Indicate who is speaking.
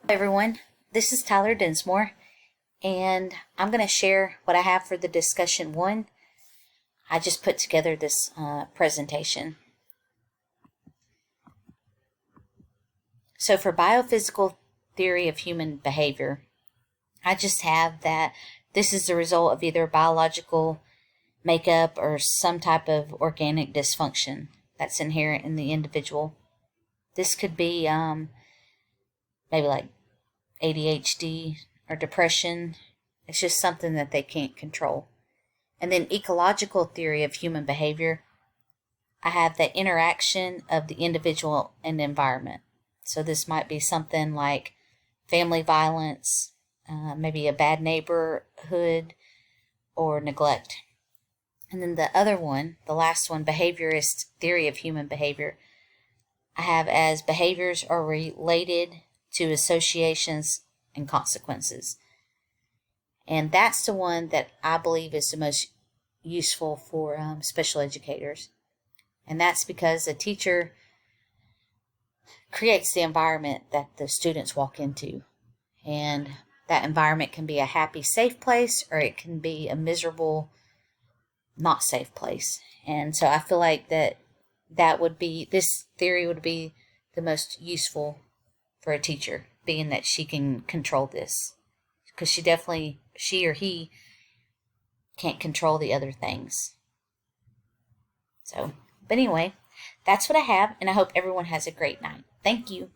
Speaker 1: Everyone, this is Tyler Dinsmore, and I'm going to share what I have for the discussion one. I just put together this presentation. So for biophysical theory of human behavior, I just have that this is the result of either biological makeup or some type of organic dysfunction that's inherent in the individual. This could be maybe like ADHD or depression. It's just something that they can't control. And then ecological theory of human behavior, I have the interaction of the individual and the environment. So this might be something like family violence, maybe a bad neighborhood, or neglect. And then the other one, the last one, behaviorist theory of human behavior, I have as behaviors are related to associations and consequences. And that's the one that I believe is the most useful for special educators. And that's because a teacher creates the environment that the students walk into. And that environment can be a happy, safe place, or it can be a miserable, not safe place. And so I feel like this theory would be the most useful for a teacher, being that she can control this. Because she or he can't control the other things. So, but anyway, that's what I have, and I hope everyone has a great night. Thank you.